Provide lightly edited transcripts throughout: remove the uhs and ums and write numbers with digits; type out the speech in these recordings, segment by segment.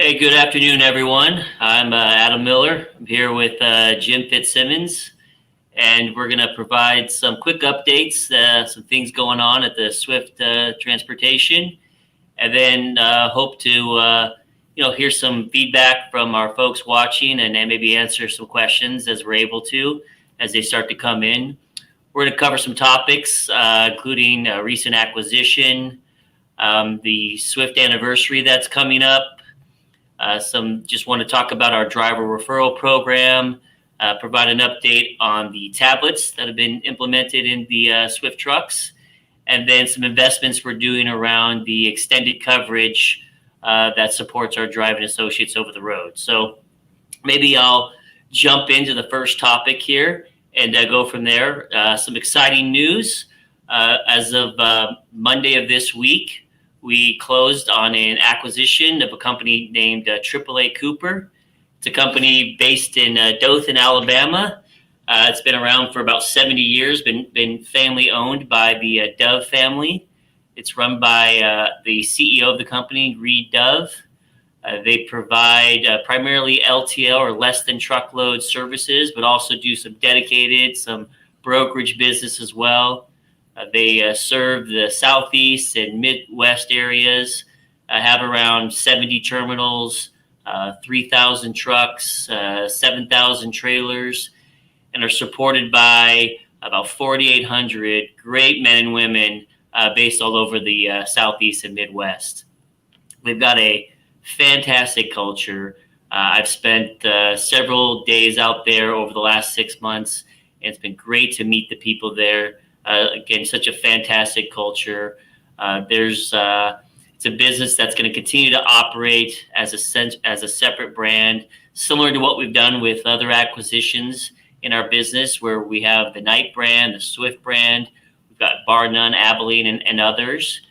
Hey, good afternoon, everyone. I'm Adam Miller. I'm here with Jim Fitzsimmons, and we're going to provide some quick updates, some things going on at the Swift Transportation, and then hope to hear some feedback from our folks watching, and then maybe answer some questions as we're able to as they start to come in. We're going to cover some topics, including a recent acquisition, the Swift anniversary that's coming up. Just want to talk about our driver referral program, provide an update on the tablets that have been implemented in the Swift trucks, and then some investments we're doing around the extended coverage that supports our driving associates over the road. So maybe I'll jump into the first topic here and go from there. Some exciting news. As of Monday of this week, we closed on an acquisition of a company named AAA Cooper. It's a company based in Dothan, Alabama. It's been around for about 70 years, been family owned by the Dove family. It's run by the CEO of the company, Reed Dove. They provide primarily LTL or less than truckload services, but also do some dedicated, some brokerage business as well. They serve the Southeast and Midwest areas, have around 70 terminals, 3,000 trucks, 7,000 trailers, and are supported by about 4,800 great men and women based all over the Southeast and Midwest. We've got a fantastic culture. I've spent several days out there over the last 6 months, and it's been great to meet the people there. Again, such a fantastic culture. It's a business that's going to continue to operate as a separate brand, similar to what we've done with other acquisitions in our business, where we have the Knight brand, the Swift brand, we've got Bar None, Abilene, and others.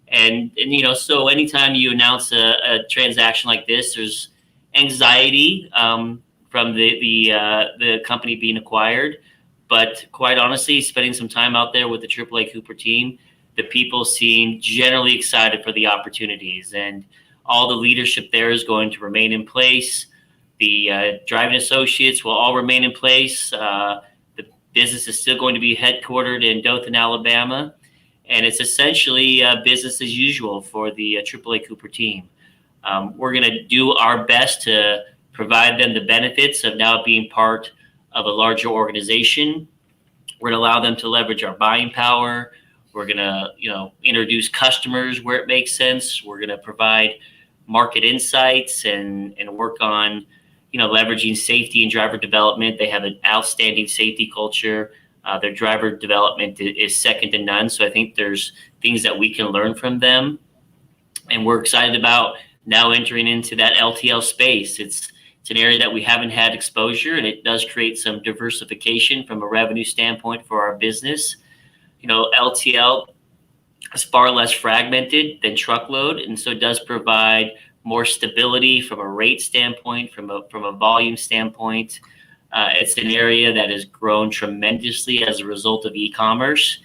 And so anytime you announce a transaction like this, there's anxiety from the company being acquired. But quite honestly, spending some time out there with the AAA Cooper team, the people seem generally excited for the opportunities, and all the leadership there is going to remain in place. The driving associates will all remain in place. The business is still going to be headquartered in Dothan, Alabama, and it's essentially business as usual for the AAA Cooper team. We're going to do our best to provide them the benefits of now being part of a larger organization. We're going to allow them to leverage our buying power. We're going to, introduce customers where it makes sense. We're going to provide market insights and work on, leveraging safety and driver development. They have an outstanding safety culture. Their driver development is second to none. So I think there's things that we can learn from them. And we're excited about now entering into that LTL space. It's an area that we haven't had exposure, and it does create some diversification from a revenue standpoint for our business. LTL is far less fragmented than truckload, and so it does provide more stability from a rate standpoint, from a volume standpoint. It's an area that has grown tremendously as a result of e-commerce,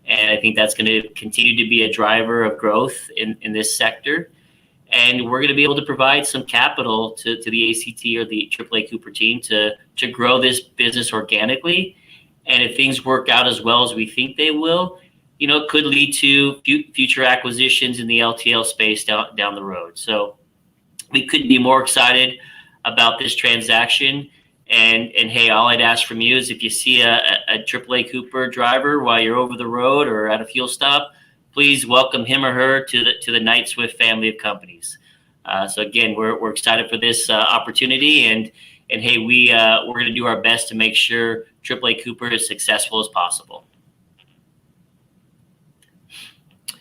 and I think that's going to continue to be a driver of growth in this sector. And we're going to be able to provide some capital to the ACT or the AAA Cooper team to grow this business organically. And if things work out as well as we think they will, it could lead to future acquisitions in the LTL space down the road. So we couldn't be more excited about this transaction. And hey, all I'd ask from you is if you see a AAA Cooper driver while you're over the road or at a fuel stop, please welcome him or her to the Knight Swift family of companies. So again, we're excited for this opportunity, and hey, we're going to do our best to make sure AAA Cooper is successful as possible.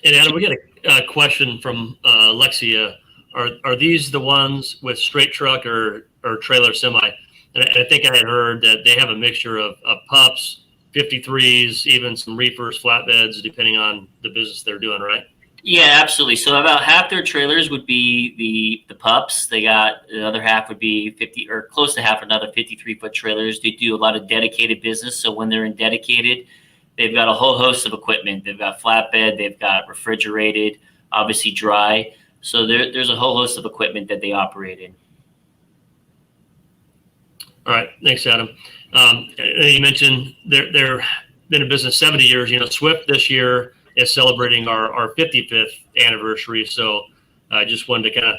And Adam, we got a question from Alexia. Are these the ones with straight truck or trailer semi? And I think I had heard that they have a mixture of pups, 53s, even some reefers, flatbeds, depending on the business they're doing, right? Yeah, absolutely. So about half their trailers would be the pups. They got the other half would be 50 or close to half another 53-foot trailers. They do a lot of dedicated business. So when they're in dedicated, they've got a whole host of equipment. They've got flatbed, they've got refrigerated, obviously dry. So there's a whole host of equipment that they operate in. All right, thanks, Adam. You mentioned they're been in business 70 years. Swift this year is celebrating our 55th anniversary. So I just wanted to kind of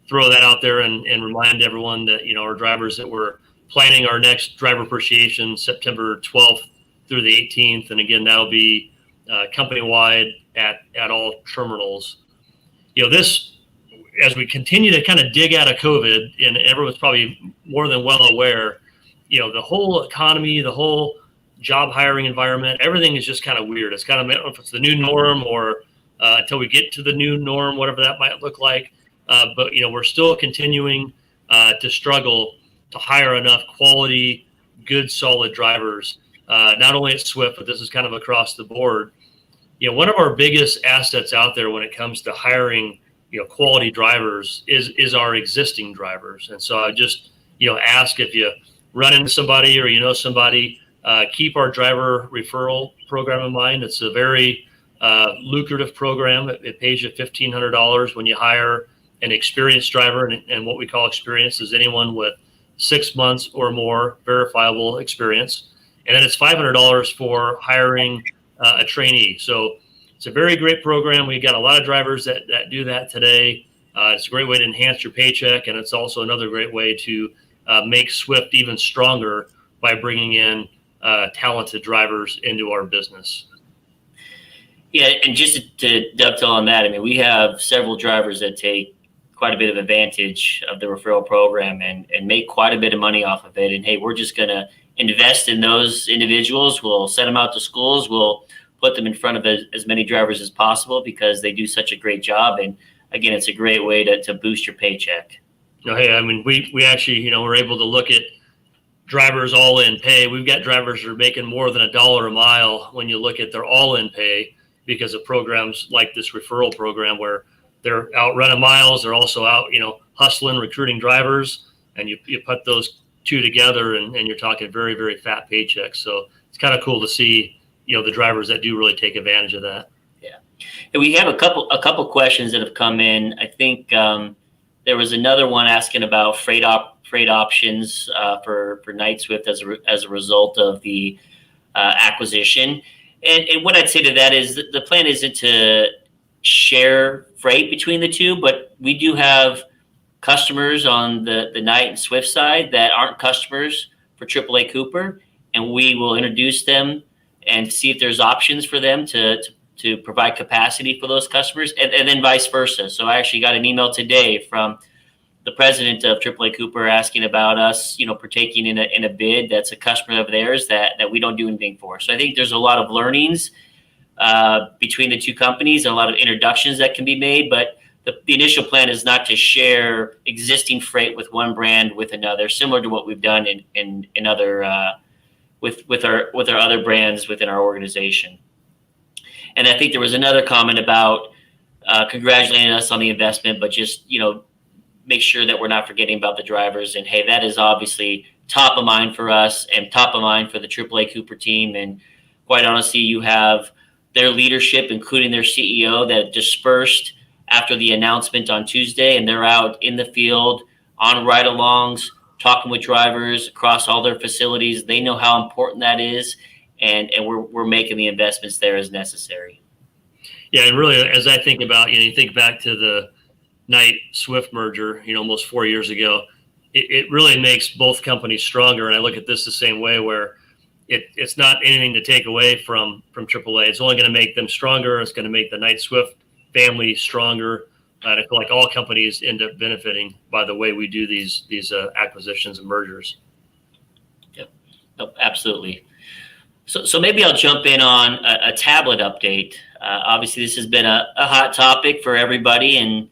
throw that out there and remind everyone that, our drivers, that we're planning our next driver appreciation September 12th through the 18th. And again, that'll be company-wide at all terminals. This, as we continue to kind of dig out of COVID, and everyone's probably more than well aware, the whole economy, the whole job hiring environment, everything is just kind of weird. It's kind of, I don't know if it's the new norm or until we get to the new norm, whatever that might look like. But we're still continuing to struggle to hire enough quality, good, solid drivers, not only at Swift, but this is kind of across the board. One of our biggest assets out there when it comes to hiring, quality drivers is our existing drivers. And so I just, ask, if you run into somebody or somebody, keep our driver referral program in mind. It's a very lucrative program. It pays you $1,500 when you hire an experienced driver, and what we call experience is anyone with 6 months or more verifiable experience. And then it's $500 for hiring a trainee. So it's a very great program. We've got a lot of drivers that do that today. It's a great way to enhance your paycheck, and it's also another great way to make Swift even stronger by bringing in talented drivers into our business. Yeah, and just to dovetail on that, I mean, we have several drivers that take quite a bit of advantage of the referral program and make quite a bit of money off of it. And hey, we're just going to invest in those individuals. We'll send them out to schools. We'll put them in front of as many drivers as possible because they do such a great job. And again, it's a great way to boost your paycheck. Hey, I mean, we actually, we're able to look at drivers all-in pay. We've got drivers that are making more than $1 a mile when you look at their all-in pay because of programs like this referral program where they're out running miles. They're also out, hustling, recruiting drivers, and you put those two together and you're talking very, very fat paychecks. So it's kind of cool to see, the drivers that do really take advantage of that. Yeah. And we have a couple questions that have come in. I think there was another one asking about freight options for Night Swift as a result of the acquisition. And what I'd say to that is that the plan isn't to share freight between the two, but we do have customers on the Night and Swift side that aren't customers for AAA Cooper, and we will introduce them and see if there's options for them to provide capacity for those customers, and then vice versa. So I actually got an email today from the president of AAA Cooper asking about us, partaking in a bid that's a customer of theirs that we don't do anything for. So I think there's a lot of learnings between the two companies and a lot of introductions that can be made. But the initial plan is not to share existing freight with one brand with another, similar to what we've done in other with our other brands within our organization. And I think there was another comment about congratulating us on the investment, but just make sure that we're not forgetting about the drivers. And hey, that is obviously top of mind for us and top of mind for the AAA Cooper team. And quite honestly, you have their leadership, including their CEO, that dispersed after the announcement on Tuesday, and they're out in the field on ride-alongs, talking with drivers across all their facilities. They know how important that is, and we're making the investments there as necessary. Yeah, and really, as I think about, you think back to the Night Swift merger, almost 4 years ago, it really makes both companies stronger. And I look at this the same way, where it's not anything to take away from AAA. It's only going to make them stronger. It's going to make the Night Swift family stronger. And I feel like all companies end up benefiting by the way we do these acquisitions and mergers. Yep, absolutely. So maybe I'll jump in on a tablet update. Obviously, this has been a hot topic for everybody, and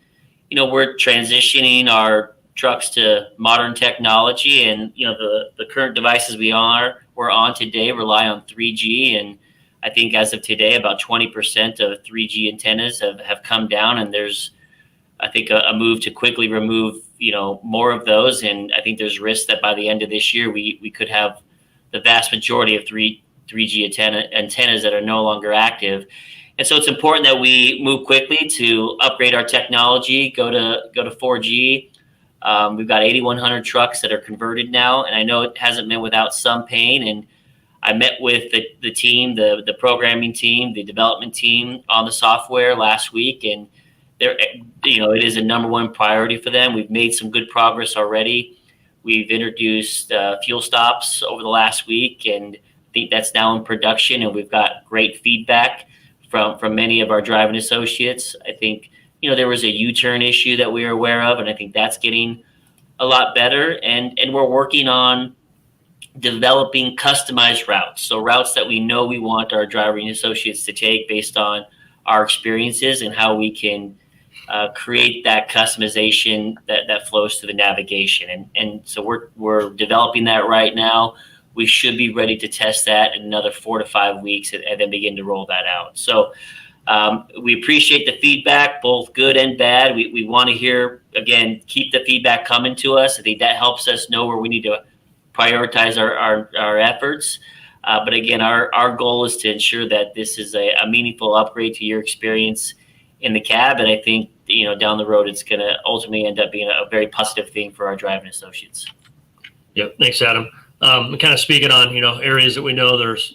we're transitioning our trucks to modern technology, and the current devices we're on today rely on 3G, and I think as of today, about 20% of 3G antennas have come down, and there's, I think, a move to quickly remove more of those, and I think there's risk that by the end of this year we could have the vast majority of 3G antennas that are no longer active. And so it's important that we move quickly to upgrade our technology, go to 4G. We've got 8,100 trucks that are converted now, and I know it hasn't been without some pain. And I met with the team, the programming team, the development team on the software last week, and it is a number one priority for them. We've made some good progress already. We've introduced fuel stops over the last week, and I think that's now in production, and we've got great feedback from many of our driving associates. I think, there was a U-turn issue that we were aware of, and I think that's getting a lot better. And we're working on developing customized routes. So routes that we know we want our driving associates to take based on our experiences and how we can create that customization that flows to the navigation. And so we're developing that right now. We should be ready to test that in another 4 to 5 weeks and then begin to roll that out. So we appreciate the feedback, both good and bad. We want to hear, again, keep the feedback coming to us. I think that helps us know where we need to prioritize our efforts. But again, our goal is to ensure that this is a meaningful upgrade to your experience in the cab. And I think, down the road, it's going to ultimately end up being a very positive thing for our driving associates. Yep. Thanks, Adam. Kind of speaking on, areas that we know there's,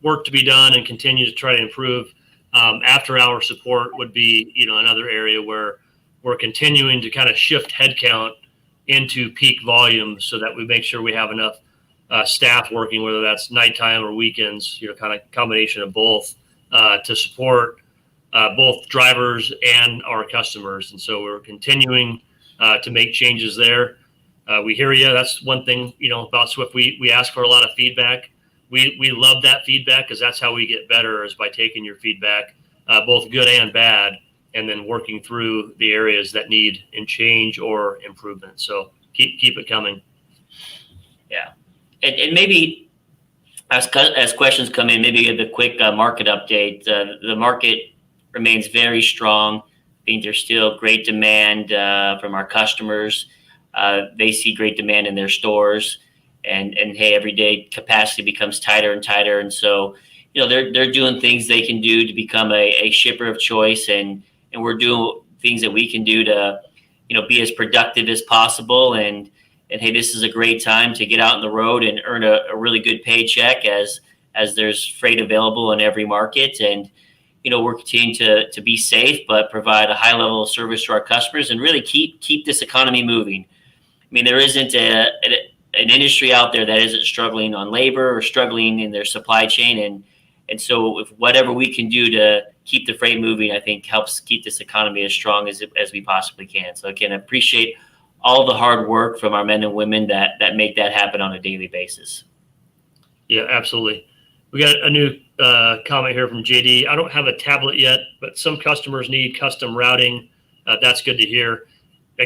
work to be done and continue to try to improve. After hour support would be, another area where we're continuing to kind of shift headcount into peak volume so that we make sure we have enough staff working, whether that's nighttime or weekends, kind of combination of both, to support both drivers and our customers. And so we're continuing to make changes there. We hear you. That's one thing, about Swift. We ask for a lot of feedback. We love that feedback because that's how we get better, is by taking your feedback, both good and bad, and then working through the areas that need change or improvement. So keep it coming. Yeah. And maybe as questions come in, maybe give a quick market update. The market remains very strong. I think there's still great demand from our customers. They see great demand in their stores, and hey, every day capacity becomes tighter and tighter. And so, they're doing things they can do to become a shipper of choice, and we're doing things that we can do to, be as productive as possible. And hey, this is a great time to get out on the road and earn a really good paycheck as there's freight available in every market. And, we're continuing to be safe, but provide a high level of service to our customers and really keep this economy moving. I mean, there isn't an industry out there that isn't struggling on labor or struggling in their supply chain. And so if whatever we can do to keep the freight moving, I think helps keep this economy as strong as we possibly can. So again, I appreciate all the hard work from our men and women that make that happen on a daily basis. Yeah, absolutely. We got a new comment here from JD. I don't have a tablet yet, but some customers need custom routing. That's good to hear.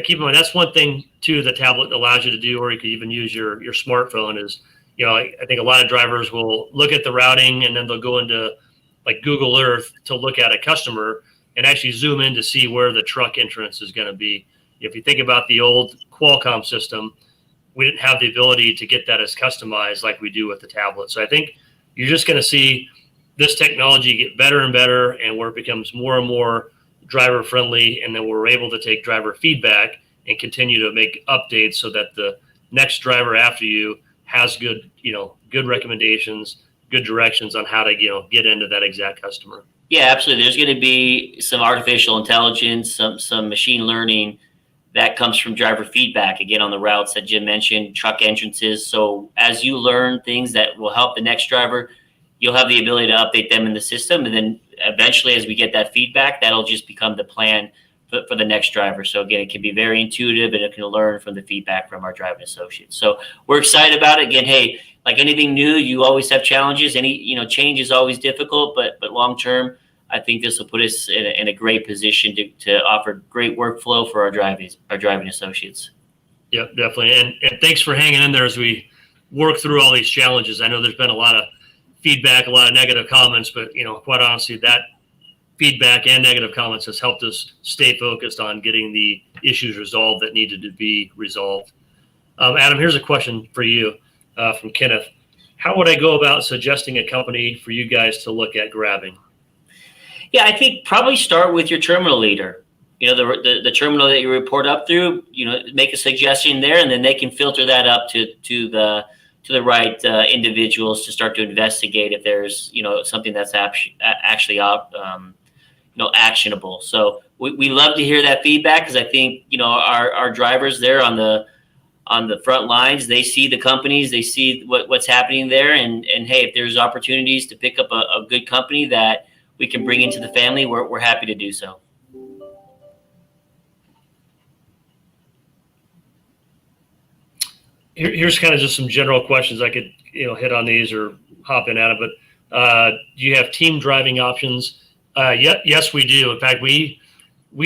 Keep in mind, that's one thing too the tablet allows you to do, or you could even use your smartphone. Is, I think a lot of drivers will look at the routing and then they'll go into like Google Earth to look at a customer and actually zoom in to see where the truck entrance is going to be. If you think about the old Qualcomm system, we didn't have the ability to get that as customized like we do with the tablet. So I think you're just going to see this technology get better and better, and where it becomes more and more driver friendly, and then we're able to take driver feedback and continue to make updates so that the next driver after you has good recommendations, good directions on how to get into that exact customer. Yeah, absolutely. There's going to be some artificial intelligence, some machine learning that comes from driver feedback, again, on the routes that Jim mentioned, truck entrances. So as you learn things that will help the next driver, you'll have the ability to update them in the system. And then eventually, as we get that feedback, that'll just become the plan for the next driver. So again, it can be very intuitive, and it can learn from the feedback from our driving associates. So we're excited about it. Again, hey, like anything new, you always have challenges. Change is always difficult, but long term, I think this will put us in a great position to offer great workflow for our driving associates. Yep, definitely. And thanks for hanging in there as we work through all these challenges. I know there's been a lot of feedback, a lot of negative comments, but quite honestly, that feedback and negative comments has helped us stay focused on getting the issues resolved that needed to be resolved. Adam, here's a question for you from Kenneth. How would I go about suggesting a company for you guys to look at grabbing? Yeah, I think probably start with your terminal leader. The terminal that you report up through. Make a suggestion there, and then they can filter that up to the right individuals to start to investigate if there's something that's actually actionable. So we love to hear that feedback, because I think our drivers there on the front lines, they see the companies, they see what's happening there, and hey, if there's opportunities to pick up a good company that we can bring into the family, we're happy to do so. Here's kind of just some general questions. I could hit on these or hop in at it, but do you have team driving options? Yes, we do. In fact, we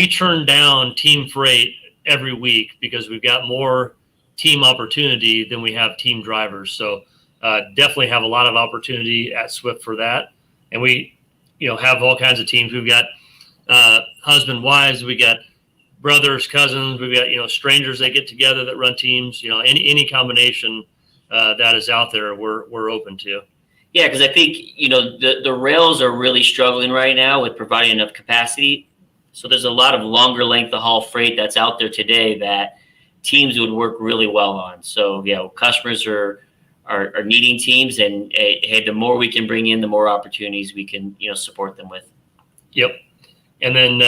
turn down team freight every week because we've got more team opportunity than we have team drivers. So definitely have a lot of opportunity at Swift for that. And we have all kinds of teams. We've got husband, wives, we got brothers, cousins, we've got strangers that get together that run teams. Any combination that is out there, we're open to. Yeah, because I think the rails are really struggling right now with providing enough capacity. So there's a lot of longer length of haul freight that's out there today that teams would work really well on. So customers are needing teams, and hey, the more we can bring in, the more opportunities we can support them with. Yep. And then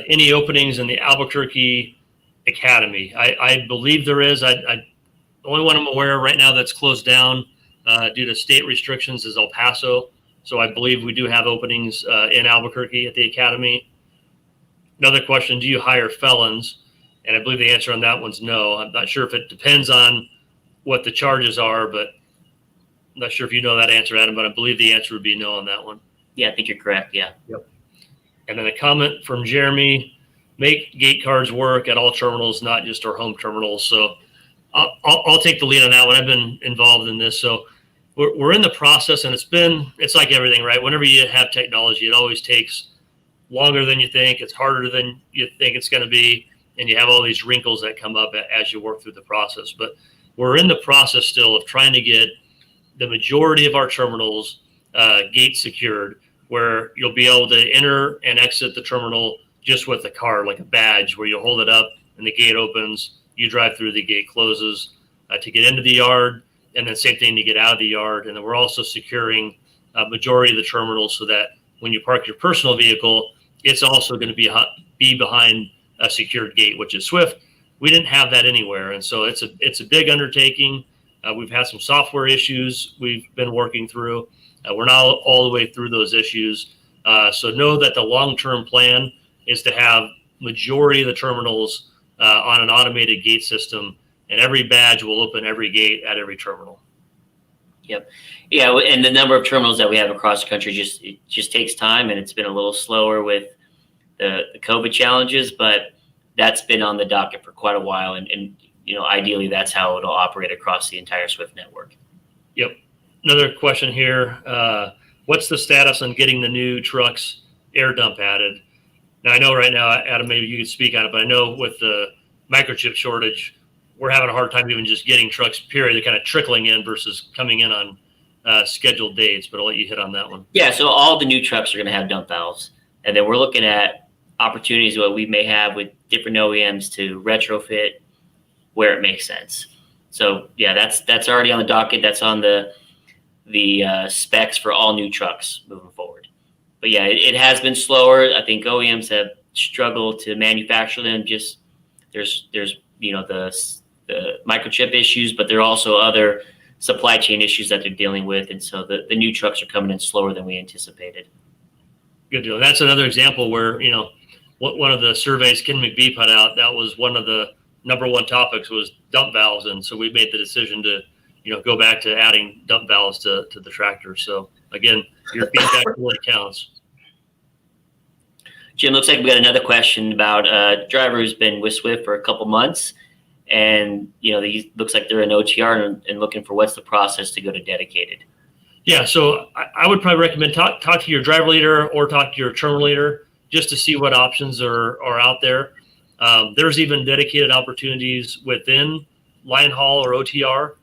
any openings in the Albuquerque Academy? I believe there is. The only one I'm aware of right now that's closed down due to state restrictions is El Paso. So I believe we do have openings in Albuquerque at the Academy. Another question, do you hire felons? And I believe the answer on that one's no. I'm not sure if it depends on what the charges are, but I'm not sure if you know that answer, Adam, but I believe the answer would be no on that one. Yeah, I think you're correct. Yeah. Yep. And then a comment from Jeremy, make gate cards work at all terminals, not just our home terminals. So I'll take the lead on that one. I've been involved in this. So we're in the process, and it's like everything, right? Whenever you have technology, it always takes longer than you think. It's harder than you think it's going to be. And you have all these wrinkles that come up as you work through the process. But we're in the process still of trying to get the majority of our terminals gate secured, where you'll be able to enter and exit the terminal just with a card, like a badge, where you hold it up and the gate opens, you drive through, the gate closes to get into the yard, and then same thing to get out of the yard. And then we're also securing a majority of the terminals so that when you park your personal vehicle, it's also going to be behind a secured gate, which is Swift. We didn't have that anywhere, and so it's a big undertaking. We've had some software issues we've been working through. We're now all the way through those issues. So know that the long-term plan is to have majority of the terminals on an automated gate system, and every badge will open every gate at every terminal. Yep. Yeah, and the number of terminals that we have across the country just takes time, and it's been a little slower with the COVID challenges, but that's been on the docket for quite a while, and ideally that's how it'll operate across the entire Swift network. Yep. Another question here. What's the status on getting the new trucks air dump added? Now, I know right now, Adam, maybe you could speak on it, but I know with the microchip shortage, we're having a hard time even just getting trucks, period. They're kind of trickling in versus coming in on scheduled dates, but I'll let you hit on that one. Yeah, so all the new trucks are going to have dump valves, and then we're looking at opportunities what we may have with different OEMs to retrofit where it makes sense. So yeah, that's already on the docket. That's on the specs for all new trucks moving forward. But yeah, it has been slower. I think OEMs have struggled to manufacture them. Just there's the microchip issues, but there are also other supply chain issues that they're dealing with, and so the new trucks are coming in slower than we anticipated. Good deal. That's another example where one of the surveys Ken McBee put out, that was one of the number one topics was dump valves, and so we made the decision to go back to adding dump valves to the tractor. So again, your feedback really counts. Jim, looks like we got another question about a driver who's been with Swift for a couple months, and he looks like they're in OTR and looking for what's the process to go to dedicated. Yeah, so I would probably recommend talk to your driver leader or talk to your terminal leader just to see what options are out there. There's even dedicated opportunities within line haul or OTR.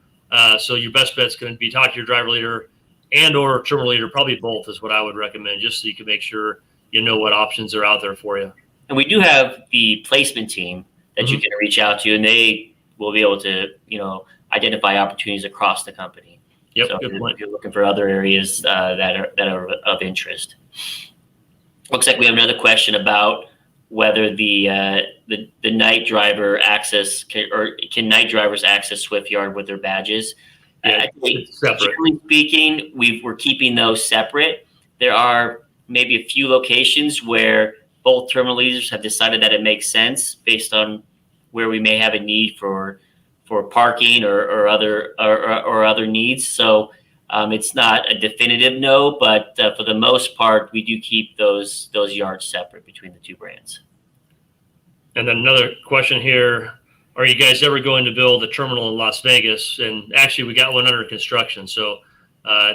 So your best bet is going to be talk to your driver leader and or terminal leader, probably both is what I would recommend, just so you can make sure you know what options are out there for you. And we do have the placement team that you can reach out to, and they will be able to, identify opportunities across the company. Yep, So good point. if you're looking for other areas that are of interest. Looks like we have another question about whether the night driver can night drivers access Swift Yard with their badges. Yeah, it's separate. Generally speaking, we're keeping those separate. There are maybe a few locations where both terminal leaders have decided that it makes sense based on where we may have a need for parking or other needs. So it's not a definitive no, but for the most part, we do keep those yards separate between the two brands. And then another question here: are you guys ever going to build a terminal in Las Vegas? And actually, we got one under construction. So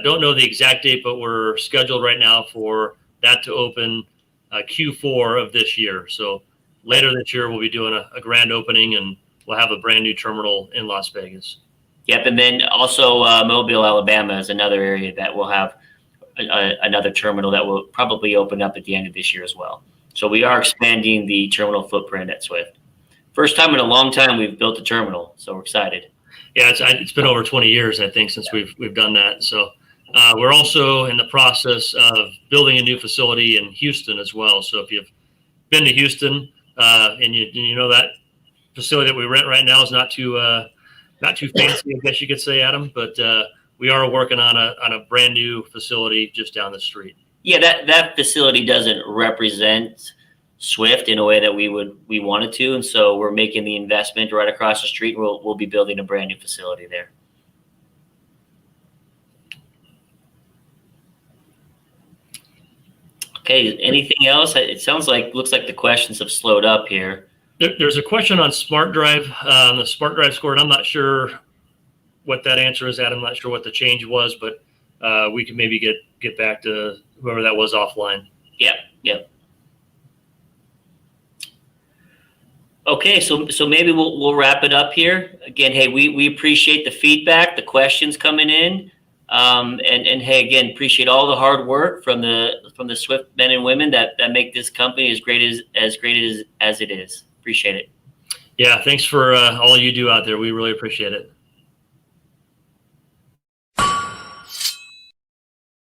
don't know the exact date, but we're scheduled right now for that to open Q4 of this year. So later this year, we'll be doing a grand opening, and we'll have a brand new terminal in Las Vegas. Yep, and then also Mobile, Alabama is another area that will have another terminal that will probably open up at the end of this year as well. So we are expanding the terminal footprint at Swift. First time in a long time we've built a terminal, so we're excited. Yeah, it's been over 20 years, I think, since we've done that. So we're also in the process of building a new facility in Houston as well. So if you've been to Houston and you know that facility that we rent right now is not too fancy, I guess you could say, Adam. But we are working on a brand new facility just down the street. Yeah, that facility doesn't represent Swift in a way that we wanted to, and so we're making the investment right across the street. We'll be building a brand new facility there. Okay, anything else? It looks like the questions have slowed up here. There's a question on Smart Drive, the Smart Drive score, and I'm not sure what that answer is, Adam. I'm not sure what the change was, but we can maybe get back to whoever that was offline. Yeah. Okay, so maybe we'll wrap it up here. Again, hey, we appreciate the feedback, the questions coming in, and hey, again, appreciate all the hard work from the Swift men and women that make this company as great as it is. Appreciate it. Yeah, thanks for all you do out there. We really appreciate it.